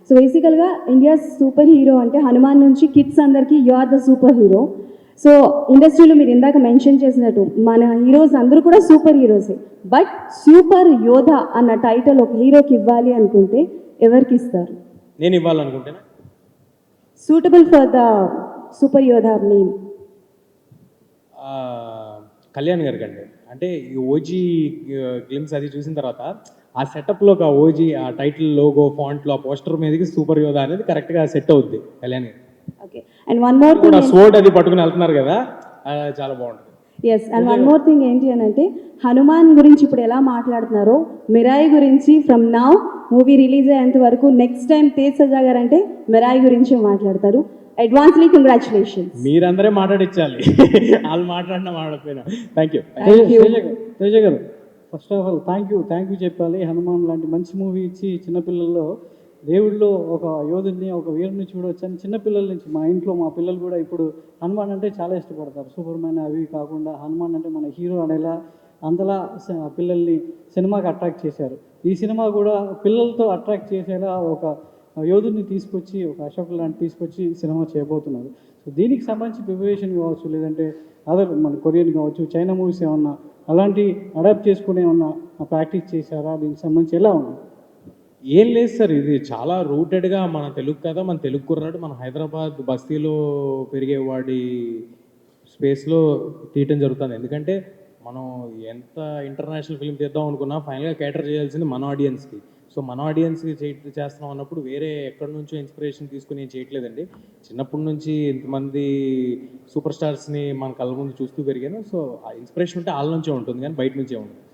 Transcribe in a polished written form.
So బేసికల్గా India super hero అంటే హనుమాన్ నుంచి కిడ్స్ అందరికీ you are the super hero. So ఇండస్ట్రీలో మీరు ఇందాక మెన్షన్ చేసినట్టు మన హీరోస్ అందరూ కూడా సూపర్ హీరోసే. బట్ సూపర్ యోధ అన్న టైటిల్ ఒక హీరోకి ఇవ్వాలి అనుకుంటే ఎవరికి ఇస్తారు? నేను ఇవ్వాలనుకుంటేనా సూటబుల్ ఫర్ ద సూపర్ యోధ నేమ్ కళ్యాణ్ గారికి అండి. అంటే ఈ ఓజీ గ్లిమ్స్ అది చూసిన తర్వాత ఆ సెటప్లో ఆ ఓజీ ఆ టైటిల్ లోగో ఫాంట్లో ఆ పోస్టర్ మీదకి సూపర్ యోధ అనేది కరెక్ట్గా సెట్ అవుద్ది కళ్యాణ్ గారు. ఓకే. అండ్ వన్ మోర్ కూడా థింగ్, స్వోర్డ్ అది పట్టుకుని వెళ్తున్నారు కదా, చాలా బాగుంటుంది. Yes, and one more thing ఏంటి అని అంటే హనుమాన్ గురించి ఇప్పుడు ఎలా మాట్లాడుతున్నారో మిరాయి గురించి ఫ్రమ్ నౌ మూవీ రిలీజ్ అయ్యేంత వరకు నెక్స్ట్ టైం తేజ్ సజా గారు అంటే మిరాయి గురించి మాట్లాడతారు. Advancely congratulations. మీరందరే మాట్లాడించాలి, వాళ్ళు మాట్లాడినా మాట్లాడిపోయినా. Thank you. Teja garu, first of all thank you చెప్పాలి. హనుమాన్ లాంటి మంచి మూవీ ఇచ్చి చిన్నపిల్లల్లో దేవుడిలో ఒక యోధుడిని ఒక వీరుని చూడవచ్చు అని చిన్నపిల్లల నుంచి మా ఇంట్లో మా పిల్లలు కూడా ఇప్పుడు హనుమాన్ అంటే చాలా ఇష్టపడతారు. సూపర్ మ్యాన్ అవి కాకుండా హనుమాన్ అంటే మన హీరో అనేలా అంతలా పిల్లల్ని సినిమాకి అట్రాక్ట్ చేశారు. ఈ సినిమా కూడా పిల్లలతో అట్రాక్ట్ చేసేలా ఒక యోధుడిని తీసుకొచ్చి ఒక అశోక్ లాంటి తీసుకొచ్చి సినిమా చేయబోతున్నారు. సో దీనికి సంబంధించి ప్రిపరేషన్ కావచ్చు, లేదంటే అదర్ మన కొరియన్ కావచ్చు, చైనా మూవీస్ ఏమన్నా అలాంటి అడాప్ట్ చేసుకుని ఏమన్నా ప్రాక్టీస్ చేశారా? దీనికి సంబంధించి ఎలా ఉంది? ఏం లేదు సార్, ఇది చాలా రూటెడ్గా మన తెలుగు కథ, మన తెలుగు కుర్రాడు మన హైదరాబాద్ బస్తీలో పెరిగేవాడి స్పేస్లో తీయటం జరుగుతుంది. ఎందుకంటే మనం ఎంత ఇంటర్నేషనల్ ఫిల్మ్ తీద్దాం అనుకున్నా ఫైనల్గా కేటర్ చేయాల్సింది మన ఆడియన్స్కి. సో మన ఆడియన్స్కి చేస్తున్నాం అన్నప్పుడు వేరే ఎక్కడి నుంచో ఇన్స్పిరేషన్ తీసుకుని ఏం చేయట్లేదండి. చిన్నప్పటి నుంచి ఇంతమంది సూపర్ స్టార్స్ని మన కళ్ళ ముందు చూస్తూ పెరిగాను. సో ఆ ఇన్స్పిరేషన్ ఉంటే వాళ్ళ నుంచే ఉంటుంది కానీ బయట నుంచే ఉంటుంది.